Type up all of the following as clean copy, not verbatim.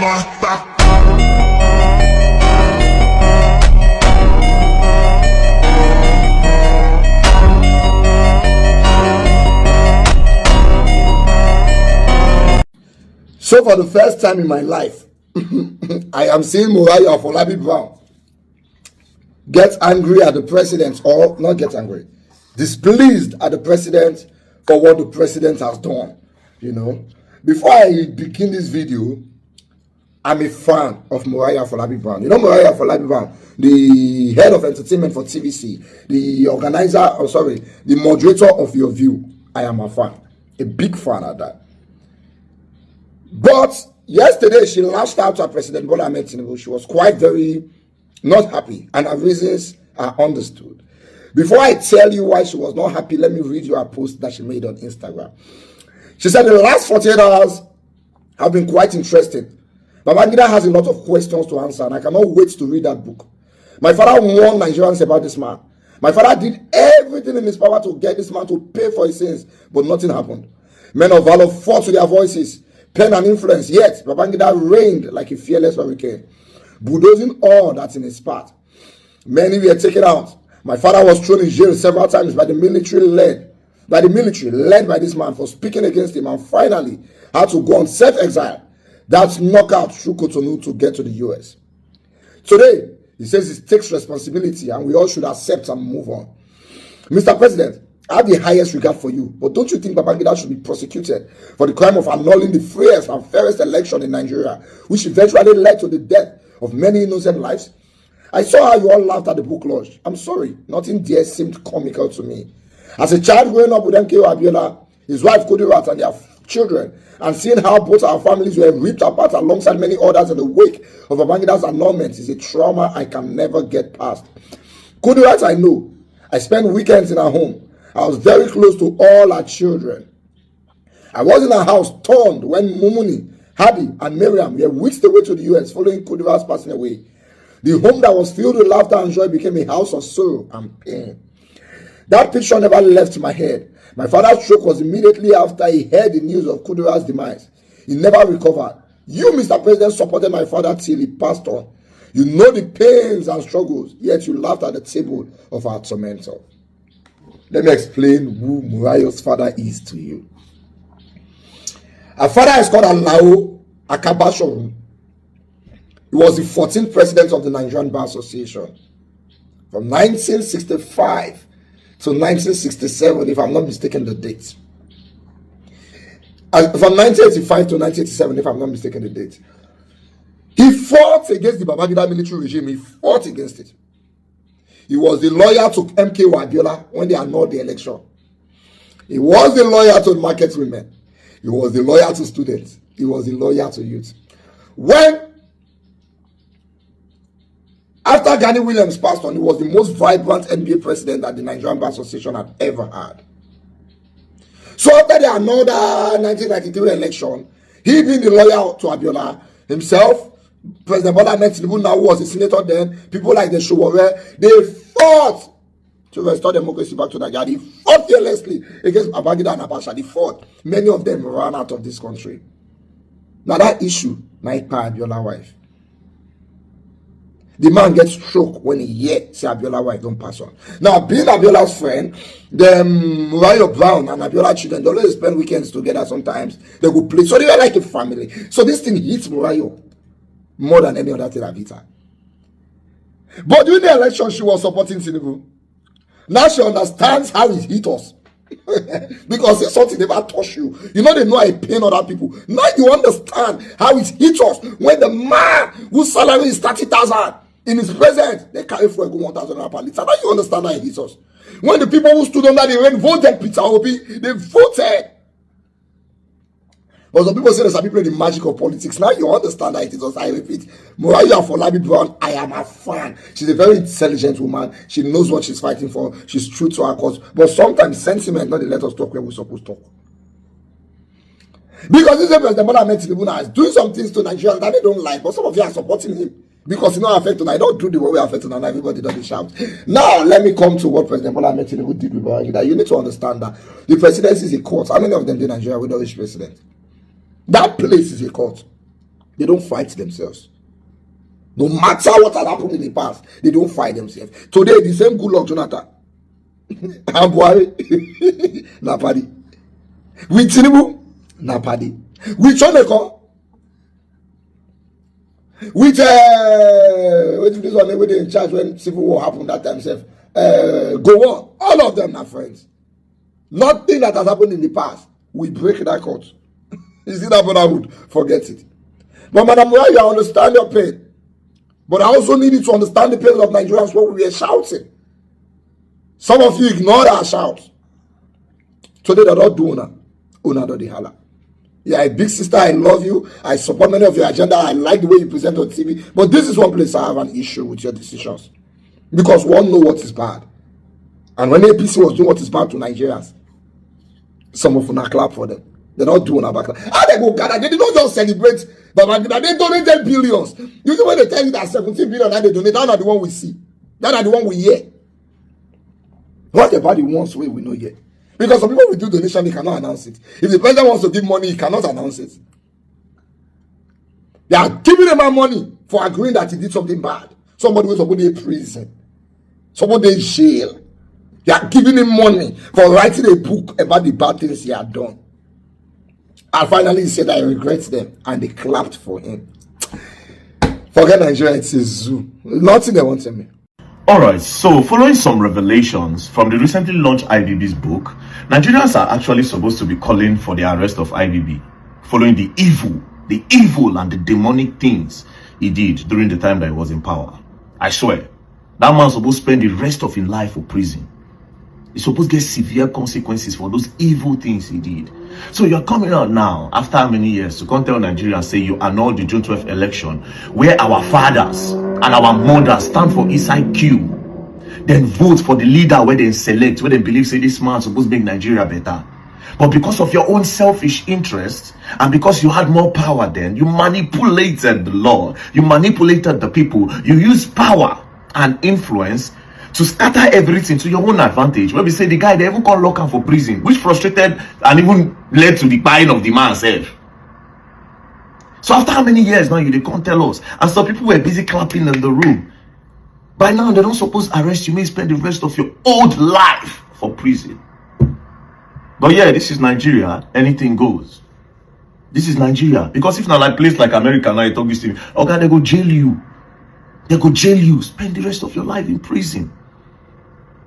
So for the first time in my life, I am seeing Moriah Afolabi Brown get angry at the president, or not get angry, displeased at the president for what the president has done. You know, before I begin this video, I'm a fan of Moriah Afolabi Brown. You know Moriah Afolabi Brown, the head of entertainment for TVC, the organizer, the moderator of Your View. I am a fan, a big fan of that. But yesterday, she lashed out at President Bola Ahmed Tinubu. She was quite very not happy, and her reasons are understood. Before I tell you why she was not happy, let me read you a post that she made on Instagram. She said, the last 48 hours have been quite interesting. Babangida has a lot of questions to answer, and I cannot wait to read that book. My father warned Nigerians about this man. My father did everything in his power to get this man to pay for his sins, but nothing happened. Men of valor fought to their voices, pen and influence, yet Babangida reigned like a fearless hurricane, bulldozing all that's in his path. Many were taken out. My father was thrown in jail several times by the military led by this man for speaking against him, and finally had to go on self-exile. That's knockout through Cotonou to get to the US. Today, he says he takes responsibility and we all should accept and move on. Mr. President, I have the highest regard for you, but don't you think Babangida should be prosecuted for the crime of annulling the freest and fairest election in Nigeria, which eventually led to the death of many innocent lives? I saw how you all laughed at the book launch. I'm sorry, nothing there seemed comical to me. As a child growing up with MKO Abiola, his wife Kudirat, and their children, and seeing how both our families were ripped apart alongside many others in the wake of Babangida's annulment is a trauma I can never get past. Kudirat, I know. I spent weekends in her home. I was very close to all our children. I was in her house torn when Mumuni, Hadi, and Miriam were whisked away to the US following Kudirat's passing away. The home that was filled with laughter and joy became a house of sorrow and pain. That picture never left my head. My father's stroke was immediately after he heard the news of Kudirat's demise. He never recovered. You, Mr. President, supported my father till he passed on. You know the pains and struggles, yet you laughed at the table of our tormentor. Let me explain who Moriah's father is to you. Our father is called Alao Akabashoru. He was the 14th president of the Nigerian Bar Association from 1965 to 1967, if I'm not mistaken the date. From 1985 to 1987, if I'm not mistaken the date. He fought against the Babangida military regime. He fought against it. He was the lawyer to MKO Abiola when they annulled the election. He was the lawyer to market women. He was the lawyer to students. He was the lawyer to youth. After Gani Williams passed on, he was the most vibrant NBA president that the Nigerian Bar Association had ever had. So after the annulled 1993 election, he being the lawyer to Abiola himself, President Bola Ahmed Tinubu now was a senator then, people like the Showore, they fought to restore democracy back to Nigeria. They fought fearlessly against Babangida and Abacha. They fought. Many of them ran out of this country. Now that issue, Naikpa Abiola's wife. The man gets stroke when he hears say Abiola's wife don't pass on. Now, being Abiola's friend, the Moriah Brown and Abiola children, they always spend weekends together sometimes. They go play. So they were like a family. So this thing hits Moriah more than any other thing I've hit her. But during the election, she was supporting Tinubu. Now she understands how it hit us. Because it's something never touched you. You know they know I pain other people. Now you understand how it hit us when the man whose salary is 30,000 in his presence, they carry for 1,000 per liter. Now you understand how it hits us. When the people who stood under the rain voted Peter Obi, they voted. But some people say there's some people in the magic of politics. Now you understand that it is us. I repeat, Moriah Afolabi Brown, I am a fan. She's a very intelligent woman. She knows what she's fighting for. She's true to her cause. But sometimes sentiment not let us talk when we're supposed to talk. Because this President Bola Ahmed Tinubu now is doing some things to Nigerians that they don't like. But some of you are supporting him. Because you know affected. I don't do the way we are affected and everybody doesn't shout. Now let me come to what President Bola Ahmed Tinubu did with Babangida. You need to understand that the presidency is a court. How many of them did Nigeria with this president? That place is a court. They don't fight themselves. No matter what has happened in the past, they don't fight themselves. Today, the same good luck Jonathan and Buhari, Napadi. With Tinubu, Napadi. With Choneko, with this one, they in charge when civil war happened that time, go on. All of them are friends. Nothing that has happened in the past, we break that court. You see that brotherhood? Forget it. But Madam Where, you understand your pain. But I also need you to understand the pain of Nigerians when we were shouting. Some of you ignore our shout. Today they're not doing that. Una do the hala. Yeah, big sister, I love you. I support many of your agenda. I like the way you present on TV. But this is one place I have an issue with your decisions. Because one know what is bad. And when APC was doing what is bad to Nigerians, some of them are clap for them. They're not doing a back. How they go gather? They did not just celebrate, but they donated billions. Usually when they tell you that 17 billion that they donate, that are the one we see. That are the one we hear. What about the ones we know yet? Because some people will do donation, they cannot announce it. If the president wants to give money, he cannot announce it. They are giving him money for agreeing that he did something bad. Somebody was somebody in prison. Somebody in jail. They are giving him money for writing a book about the bad things he had done. And finally he said, I regret them. And they clapped for him. Forget Nigeria, it's a zoo. Nothing they want to me. Alright, so following some revelations from the recently launched IBB's book, Nigerians are actually supposed to be calling for the arrest of IBB, following the evil and the demonic things he did during the time that he was in power. I swear, that man's supposed to spend the rest of his life for prison. He's supposed to get severe consequences for those evil things he did. So you're coming out now, after how many years, to come tell Nigerians, say you annulled the June 12th election, where our fathers and our mothers stand for inside queue, then vote for the leader where they select, where they believe, say this man's supposed to make Nigeria better. But because of your own selfish interests, and because you had more power then, you manipulated the law, you manipulated the people, you used power and influence to scatter everything to your own advantage. When we say the guy, they even call lock him for prison, which frustrated and even led to the buying of the man self. So after how many years now you they can't tell us? And some people were busy clapping in the room. By now they don't suppose arrest you, may spend the rest of your old life for prison. But yeah, this is Nigeria, anything goes. This is Nigeria. Because if not like place like America now, you talk this to me, okay, they go jail you. They go jail you, spend the rest of your life in prison.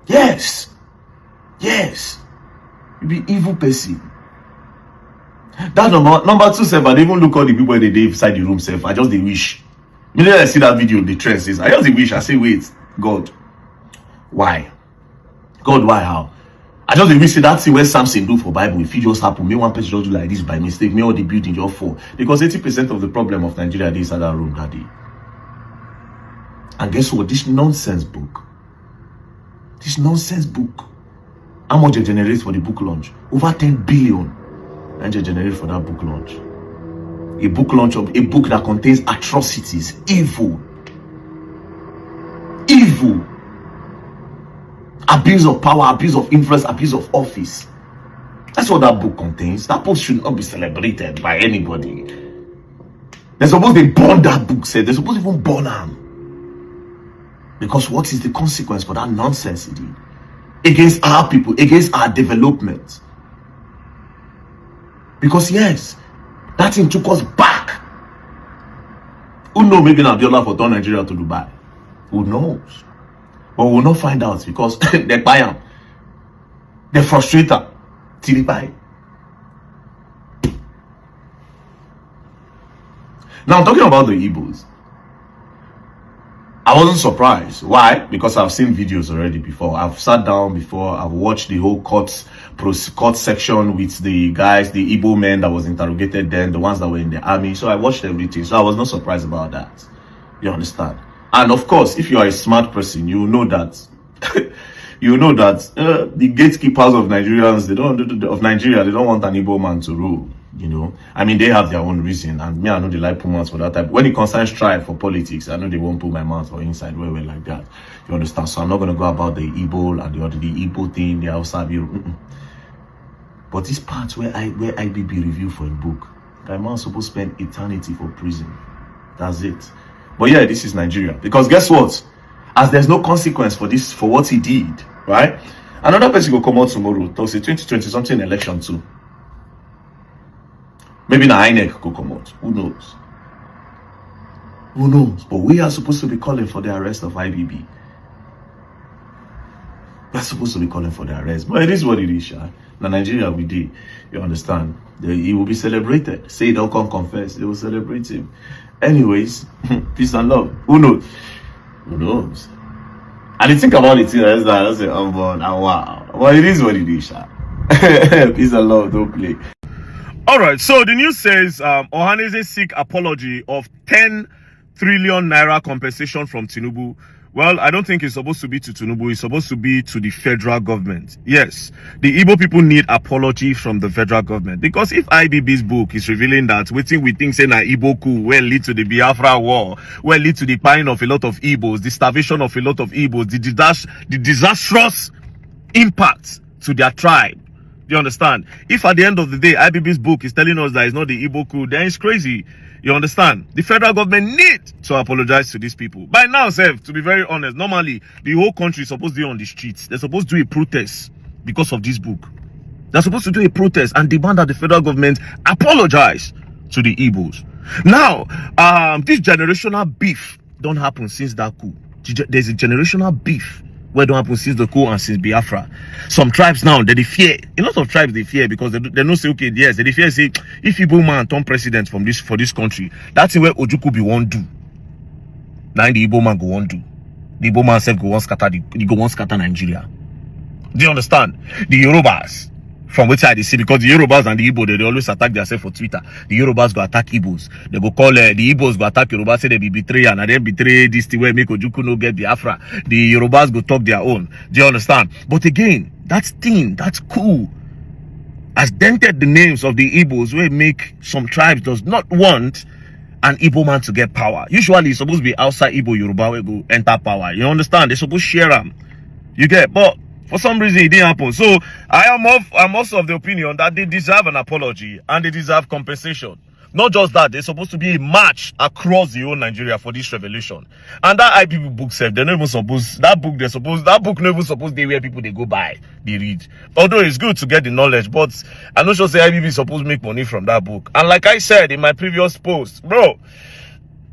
Yes. Yes. You be evil person. That number two, self, I don't even look at the people they did inside the room, self. I just they wish. Immediately I see that video, the trend says, I just they wish. I say, wait, God, why? God, why? How? I just they wish that thing where Samson do for Bible, if it just happen, me one person just do like this by mistake, me all the building just fall. Because 80% of the problem of Nigeria is inside that room that day. And guess what? This nonsense book, how much they generate for the book launch? Over 10 billion. And they generate for that book launch. A book launch of a book that contains atrocities, evil, abuse of power, abuse of influence, abuse of office. That's what that book contains. That book should not be celebrated by anybody. They're supposed to burn that book, said they're supposed to even burn them. Because what is the consequence for that nonsense he did? Against our people, against our development. Because yes, that thing took us back. Who knows maybe Abiola for turn Nigeria to Dubai? Who knows? But we will not find out because they buy him. They frustrate him till they buy. Now I'm talking about the Igbos. I wasn't surprised. Why? Because I've seen videos already before. I've sat down before. I've watched the whole court section with the guys, the Igbo men that was interrogated then, the ones that were in the army. So I watched everything. So I was not surprised about that. You understand? And of course, if you are a smart person, you know that the gatekeepers of Nigerians, they don't want an Igbo man to rule. You know, I mean, they have their own reason, and me, I know they like put mouths for that type. When it concerns strife for politics, I know they won't put my mouth for inside where we're like that. You understand? So I'm not gonna go about the Igbo and the Igbo thing, the outside view. But this part where IBB review for a book, that man's supposed to spend eternity for prison. That's it. But yeah, this is Nigeria. Because guess what? As there's no consequence for this, for what he did, right? Another person will come out tomorrow. They'll say 2020 something election too. Maybe the INEC could come out. Who knows? Who knows? But we are supposed to be calling for the arrest of IBB. We're supposed to be calling for the arrest. But it is what it is, Sha. Now, Nigeria, we did. You understand? He will be celebrated. Say, don't come confess. They will celebrate him. Anyways, peace and love. Who knows? Who knows? And you think about it, you know, I say, oh, wow. Well, it is what it is, Sha. Peace and love. Don't play. All right. So the news says Ohaneze seek apology of 10 trillion naira compensation from Tinubu. Well, I don't think it's supposed to be to Tinubu. It's supposed to be to the federal government. Yes, the Igbo people need apology from the federal government. Because if IBB's book is revealing that we think say na Igbo coup will lead to the Biafra war, will lead to the dying of a lot of Igbos, the starvation of a lot of Igbos, the disastrous impact to their tribe. Do you understand? If at the end of the day, IBB's book is telling us that it's not the Igbo coup, then it's crazy. You understand? The federal government needs to apologize to these people. By now, Seth, to be very honest, normally, the whole country is supposed to be on the streets. They're supposed to do a protest because of this book. They're supposed to do a protest and demand that the federal government apologize to the Igbos. Now, this generational beef don't happen since that coup. There's a generational beef where don't happen since the coup and since Biafra. Some tribes now, they fear. A lot of tribes they fear because they don't say, okay, yes, they fear say, if Igbo man turn president for this country, that's where Ojukwu be won't do. Now the Igbo man go won't do. The Igbo man self go one scatter Nigeria. Do you understand? The Yorubas, from which side they see, because the Yorubas and the Igbo, they always attack themselves for Twitter. The Yorubas go attack Igbos. They go call the Igbos go attack Yorubas, say they be betrayer, and then betray this thing where make Ojukwu no get Biafra. The Yorubas go talk their own. Do you understand? But again, that's cool, has dented the names of the Igbos where make some tribes does not want an Igbo man to get power. Usually it's supposed to be outside Igbo Yoruba where go enter power. You understand? They're supposed to share them. You get, but for some reason, it didn't happen. So I'm also of the opinion that they deserve an apology and they deserve compensation. Not just that, there's supposed to be a march across the whole Nigeria for this revolution. And that IBB book said they're not even supposed that book not even supposed to be where people they go buy, they read. Although it's good to get the knowledge, but I'm not sure say IBB is supposed to make money from that book. And like I said in my previous post, bro,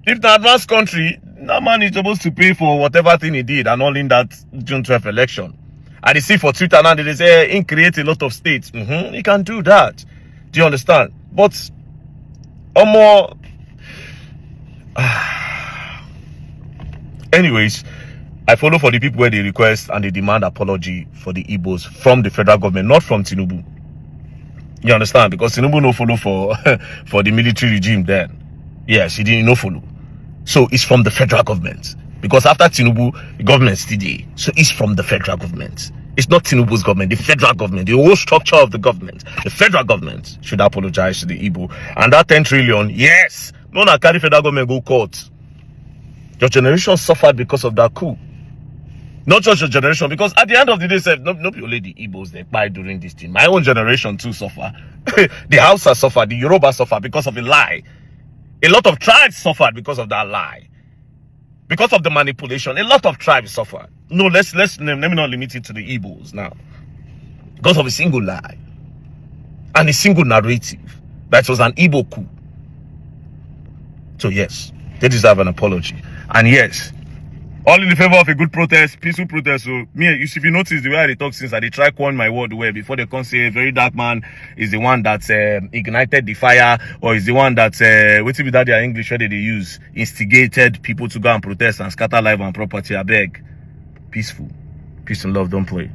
if the advanced country, that man is supposed to pay for whatever thing he did and all in that June 12th election. And they see for Twitter now, they say, he create a lot of states. He can do that. Do you understand? But, more. Anyways, I follow for the people where they request and they demand apology for the Igbos from the federal government, not from Tinubu. You understand? Because Tinubu no follow for the military regime then. Yes, he didn't no follow. So it's from the federal government. Because after Tinubu, the government still there. So it's from the federal government. It's not Tinubu's government, the federal government, the whole structure of the government. The federal government should apologize to the Igbo. And that 10 trillion, yes, no one carry federal government go court. Your generation suffered because of that coup. Not just your generation, because at the end of the day, not only the Igbos they buy during this thing. My own generation too suffer. The Hausa suffered, the Yoruba suffered because of a lie. A lot of tribes suffered because of that lie. Because of the manipulation, a lot of tribes suffered. No, let me not limit it to the Igbos now. Because of a single lie and a single narrative that was an Igbo coup. So yes, they deserve an apology. And yes, all in the favor of a good protest, peaceful protest. So me, if you notice the way I talk since I try coin my word where before they can say a very dark man is the one that ignited the fire, or is the one that what's with that their English where they use instigated people to go and protest and scatter life and property. I beg, peaceful, peace and love, don't play.